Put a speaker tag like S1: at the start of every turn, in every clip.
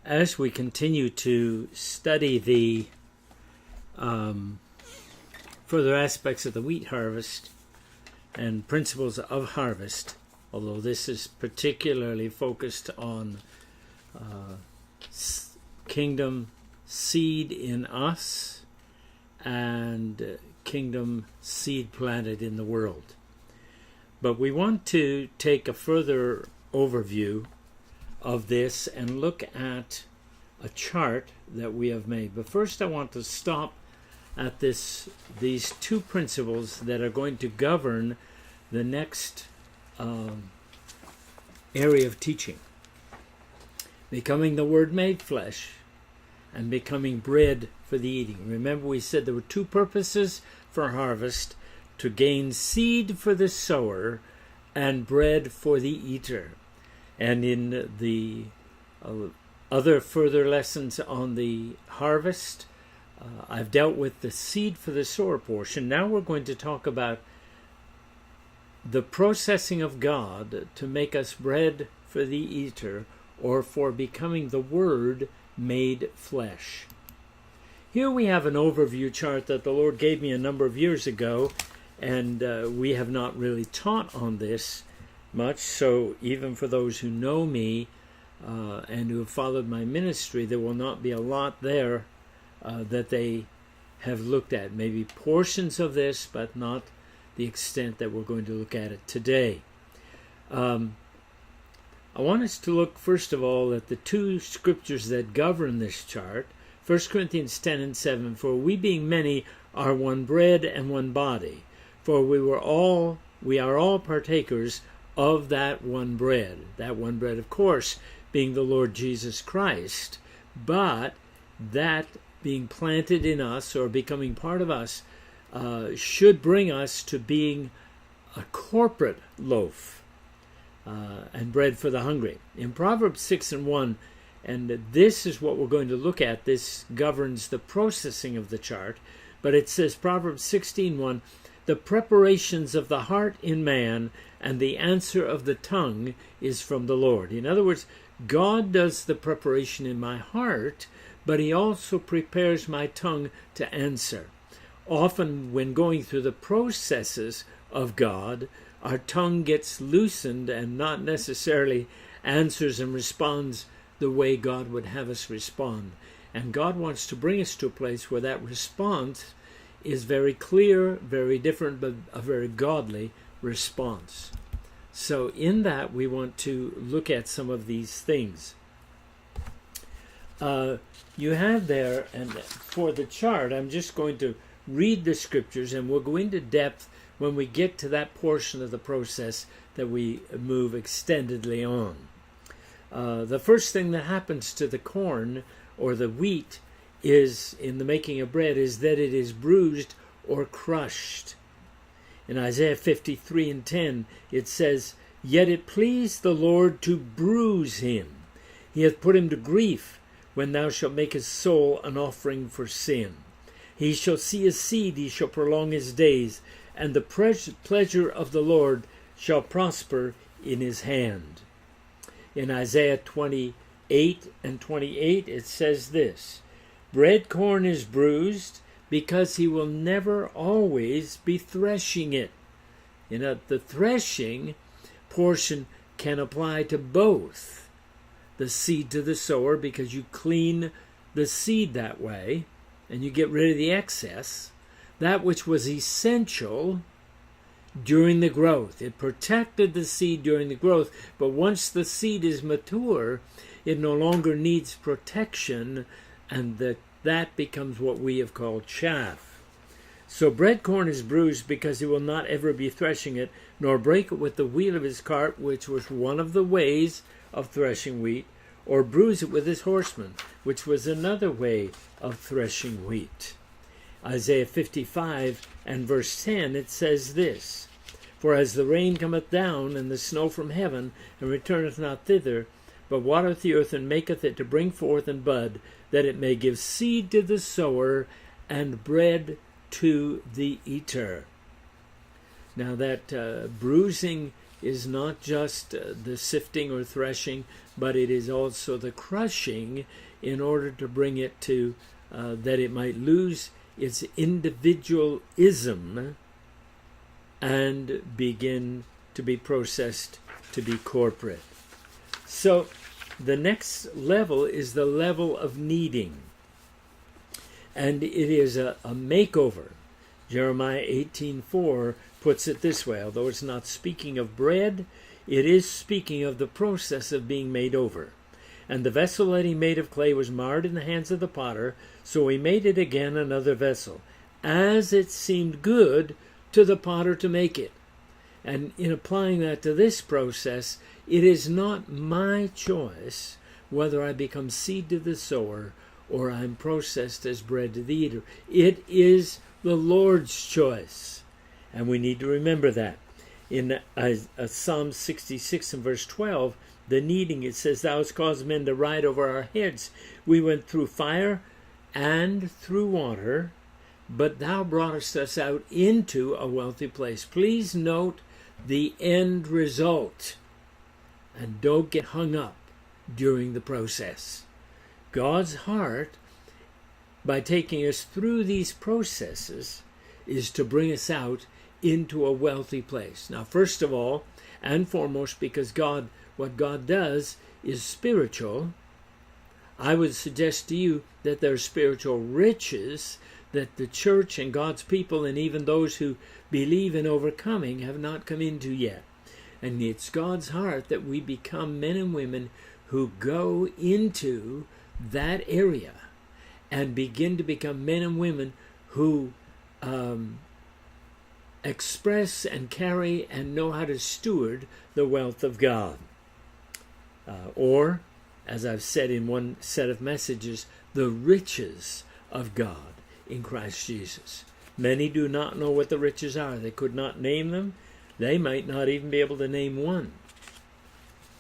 S1: as we continue to study the further aspects of the wheat harvest and principles of harvest, although this is particularly focused on kingdom seed in us and kingdom seed planted in the world. But we want to take a further overview of this and look at a chart that we have made. But first I want to stop at these two principles that are going to govern the next area of teaching. Becoming the Word made flesh and becoming bread for the eating. Remember, we said there were two purposes for harvest: to gain seed for the sower and bread for the eater. And in the other further lessons on the harvest, I've dealt with the seed for the sower portion. Now we're going to talk about the processing of God to make us bread for the eater, or for becoming the Word made flesh. Here we have an overview chart that the Lord gave me a number of years ago, and we have not really taught on this much, so even for those who know me and who have followed my ministry, there will not be a lot there that they have looked at. Maybe portions of this, but not the extent that we're going to look at it today. I want us to look first of all at the two scriptures that govern this chart. 1 Corinthians 10 and 7, "For we being many are one bread and one body, for we are all partakers of that one bread." That one bread, of course, being the Lord Jesus Christ, but that being planted in us or becoming part of us should bring us to being a corporate loaf and bread for the hungry. In Proverbs 6 and 1, and this is what we're going to look at, this governs the processing of the chart, but it says, Proverbs 16:1, "The preparations of the heart in man, and the answer of the tongue is from the Lord." In other words, God does the preparation in my heart, but he also prepares my tongue to answer. Often when going through the processes of God, our tongue gets loosened and not necessarily answers and responds the way God would have us respond. And God wants to bring us to a place where that response is very clear, very different, but a very godly response. So in that, we want to look at some of these things. You have there, and for the chart, I'm just going to read the scriptures, and we'll go into depth when we get to that portion of the process that we move extendedly on. The first thing that happens to the corn or the wheat is, in the making of bread, is that it is bruised or crushed. In Isaiah 53 and 10, it says, "Yet it pleased the Lord to bruise him. He hath put him to grief when thou shalt make his soul an offering for sin. He shall see his seed, he shall prolong his days, and the pleasure of the Lord shall prosper in his hand." In Isaiah 28 and 28, it says this, "Bread corn is bruised, because he will never always be threshing it." The threshing portion can apply to both the seed to the sower, because you clean the seed that way, and you get rid of the excess, that which was essential during the growth. It protected the seed during the growth, but once the seed is mature, it no longer needs protection, and that becomes what we have called chaff. So bread corn is bruised, because he will not ever be threshing it, nor break it with the wheel of his cart, which was one of the ways of threshing wheat, or bruise it with his horsemen, which was another way of threshing wheat. Isaiah 55 and verse 10, it says this, "For as the rain cometh down, and the snow from heaven, and returneth not thither, but watereth the earth, and maketh it to bring forth and bud, that it may give seed to the sower, and bread to the eater." Now that bruising is not just the sifting or threshing, but it is also the crushing in order to bring it to that it might lose its individualism and begin to be processed to be corporate. So the next level is the level of kneading. And it is a makeover. Jeremiah 18:4 puts it this way, although it's not speaking of bread, it is speaking of the process of being made over. And the vessel that he made of clay was marred in the hands of the potter, so he made it again another vessel, as it seemed good to the potter to make it. And in applying that to this process, it is not my choice whether I become seed to the sower or I'm processed as bread to the eater. It is the Lord's choice. And we need to remember that. In Psalm 66 and verse 12, the kneading, it says, Thou hast caused men to ride over our heads. We went through fire and through water, but thou broughtest us out into a wealthy place. Please note the end result, and don't get hung up during the process. God's heart, by taking us through these processes, is to bring us out into a wealthy place. Now, first of all, and foremost, because what God does is spiritual, I would suggest to you that there are spiritual riches that the church and God's people and even those who believe in overcoming have not come into yet. And it's God's heart that we become men and women who go into that area and begin to become men and women who express and carry and know how to steward the wealth of God. Or, as I've said in one set of messages, the riches of God in Christ Jesus. Many do not know what the riches are. They could not name them. They might not even be able to name one.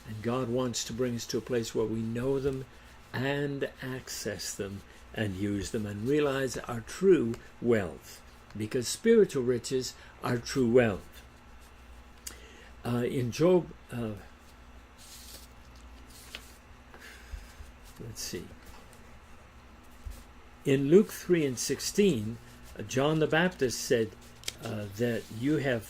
S1: And God wants to bring us to a place where we know them and access them and use them and realize our true wealth, because spiritual riches are true wealth. In Job, let's see. In Luke 3 and 16, John the Baptist said that you have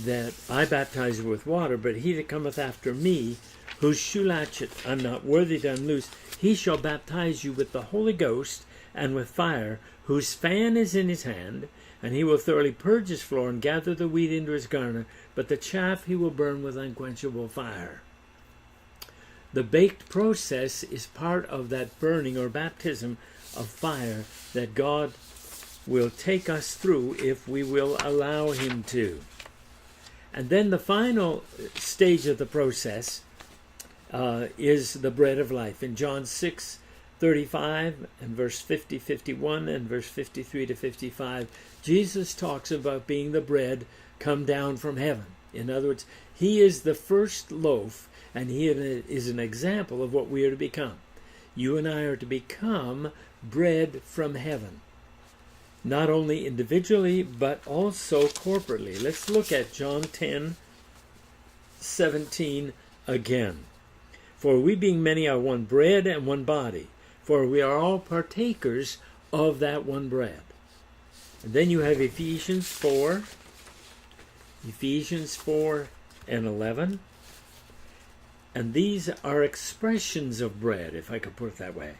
S1: that I baptize you with water, but he that cometh after me, whose shoe latchet I'm not worthy to unloose, he shall baptize you with the Holy Ghost and with fire, whose fan is in his hand, and he will thoroughly purge his floor and gather the wheat into his garner, but the chaff he will burn with unquenchable fire. The baked process is part of that burning or baptism of fire that God will take us through if we will allow him to. And then the final stage of the process is the bread of life. In John 6:35 and verse 50-51 and verse 53 to 55, Jesus talks about being the bread come down from heaven. In other words, he is the first loaf, and he is an example of what we are to become. You and I are to become bread from heaven, not only individually, but also corporately. Let's look at John 10:17 again. For we being many are one bread and one body, for we are all partakers of that one bread. And then you have Ephesians 4 and 11. And these are expressions of bread, if I could put it that way,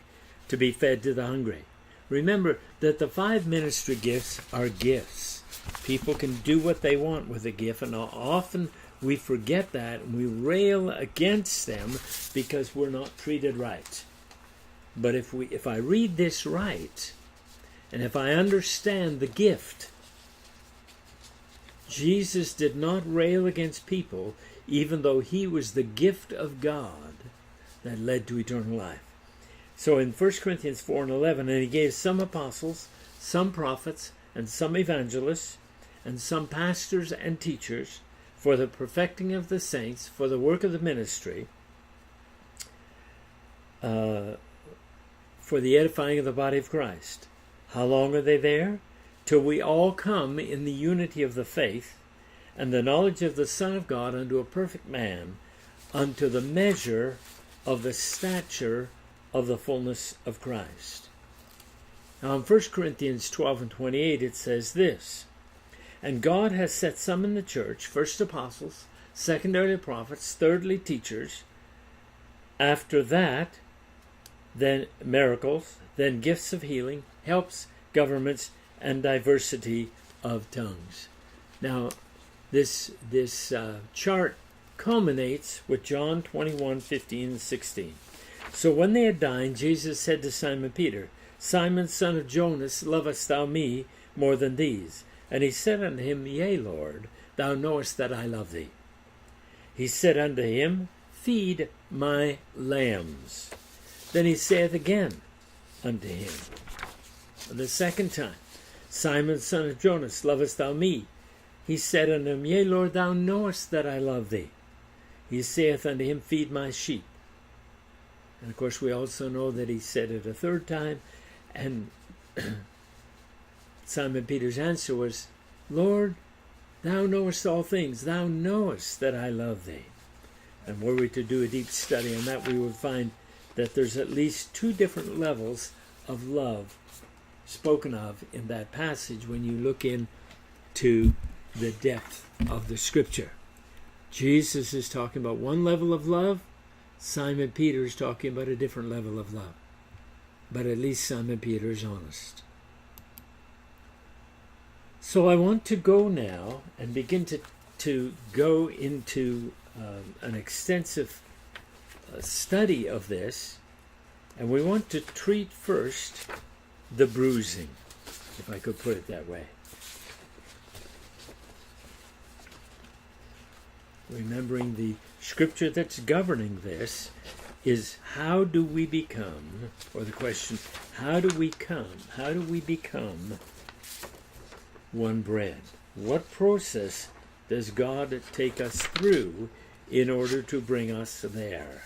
S1: to be fed to the hungry. Remember that the 5 ministry gifts are gifts. People can do what they want with a gift, and often we forget that and we rail against them because we're not treated right. But if I read this right, and if I understand the gift, Jesus did not rail against people, even though he was the gift of God that led to eternal life. So in 1 Corinthians 4 and 11, and he gave some apostles, some prophets, and some evangelists, and some pastors and teachers, for the perfecting of the saints, for the work of the ministry, for the edifying of the body of Christ. How long are they there? till we all come in the unity of the faith and the knowledge of the Son of God unto a perfect man, unto the measure of the stature of the fullness of Christ. Now in 1 Corinthians 12 and 28 it says this, and God has set some in the church, first apostles, secondarily prophets, thirdly teachers, after that then miracles, then gifts of healing, helps, governments, and diversity of tongues. Now this chart culminates with John 21:15 and 16. So when they had dined, Jesus said to Simon Peter, Simon, son of Jonas, lovest thou me more than these? And he said unto him, Yea, Lord, thou knowest that I love thee. He said unto him, Feed my lambs. Then he saith again unto him, the second time, Simon, son of Jonas, lovest thou me? He said unto him, Yea, Lord, thou knowest that I love thee. He saith unto him, Feed my sheep. And of course we also know that he said it a third time, and Simon Peter's answer was, Lord, thou knowest all things, thou knowest that I love thee. And were we to do a deep study on that, we would find that there's at least two different levels of love spoken of in that passage when you look into the depth of the scripture. Jesus is talking about one level of love. Simon Peter is talking about a different level of love. But at least Simon Peter is honest. So I want to go now and begin to go into an extensive study of this. And we want to treat first the bruising, if I could put it that way. Remembering the scripture that's governing this is how do we become, or the question, how do we become one bread? What process does God take us through in order to bring us there?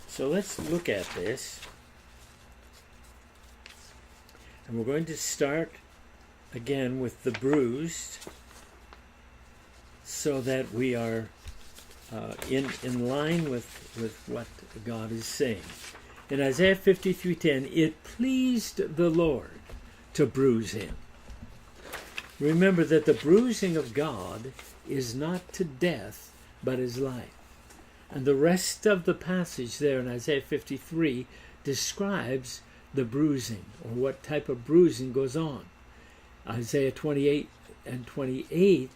S1: So let's look at this. And we're going to start again with the bruised, so that we are in line with what God is saying. In Isaiah 53:10, it pleased the Lord to bruise him. Remember that the bruising of God is not to death, but is life. And the rest of the passage there in Isaiah 53 describes the bruising, or what type of bruising goes on. Isaiah 28 and 28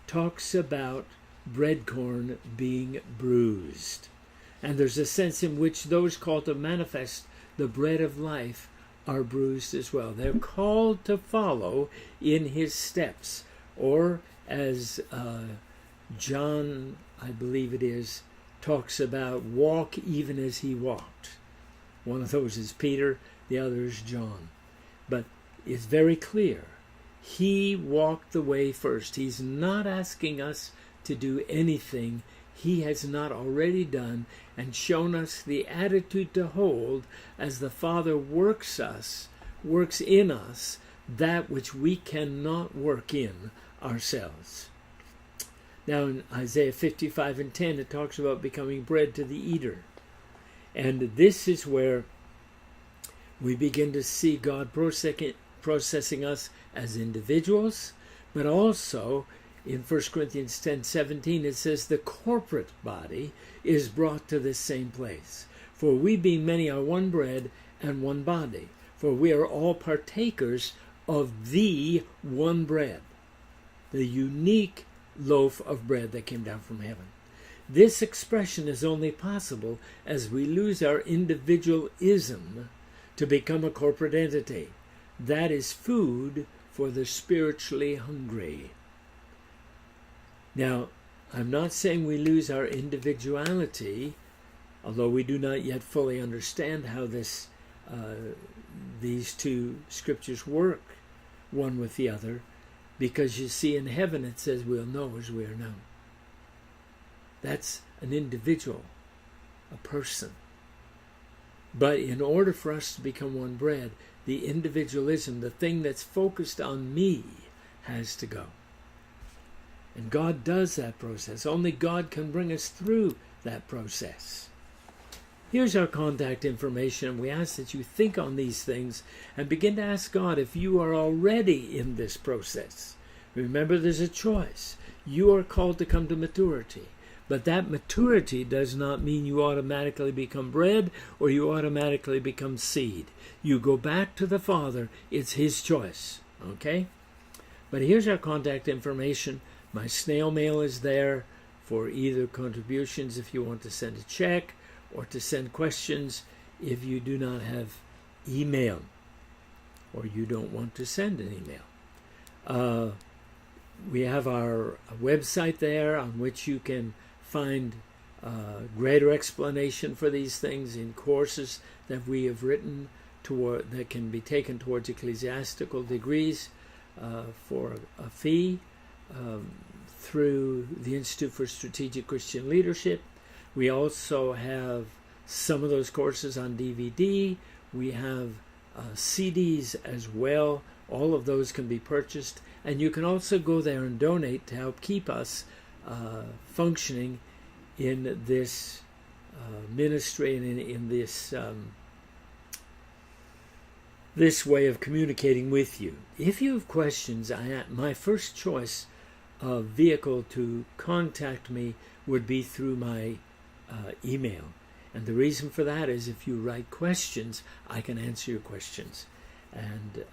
S1: talks about bread corn being bruised. And there's a sense in which those called to manifest the bread of life are bruised as well. They're called to follow in his steps. Or as John, I believe it is, talks about, walk even as he walked. One of those is Peter, the other is John. But it's very clear. He walked the way first. He's not asking us to do anything he has not already done and shown us the attitude to hold as the Father works in us that which we cannot work in ourselves. Now in Isaiah 55 and 10 it talks about becoming bread to the eater. And this is where we begin to see God processing us as individuals, but also in 1 Corinthians 10:17 it says the corporate body is brought to this same place. For we being many are one bread and one body, for we are all partakers of the one bread, the unique loaf of bread that came down from heaven. This expression is only possible as we lose our individualism to become a corporate entity. That is food for the spiritually hungry. Now, I'm not saying we lose our individuality, although we do not yet fully understand how these two scriptures work one with the other, because you see in heaven it says we'll know as we are known. That's an individual, a person. But in order for us to become one bread, the individualism, the thing that's focused on me, has to go. And God does that process. Only God can bring us through that process. Here's our contact information. We ask that you think on these things and begin to ask God if you are already in this process. Remember, there's a choice. You are called to come to maturity. But that maturity does not mean you automatically become bread or you automatically become seed. You go back to the Father. It's His choice. Okay? But here's our contact information. My snail mail is there for either contributions if you want to send a check or to send questions if you do not have email or you don't want to send an email. We have our website there on which you can find greater explanation for these things in courses that we have written that can be taken towards ecclesiastical degrees for a fee through the Institute for Strategic Christian Leadership. We also have some of those courses on DVD. We have CDs as well. All of those can be purchased. And you can also go there and donate to help keep us functioning in this ministry and in this this way of communicating with you. If you have questions, my first choice of vehicle to contact me would be through my email. And the reason for that is if you write questions, I can answer your questions. And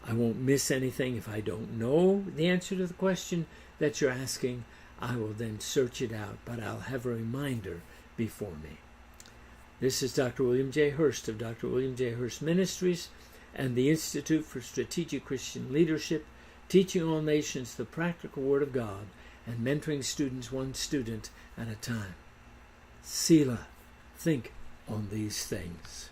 S1: I won't miss anything. If I don't know the answer to the question that you're asking, I will then search it out, but I'll have a reminder before me. This is Dr. William J. Hurst of Dr. William J. Hurst Ministries and the Institute for Strategic Christian Leadership, teaching all nations the practical Word of God and mentoring students one student at a time. Selah, think on these things.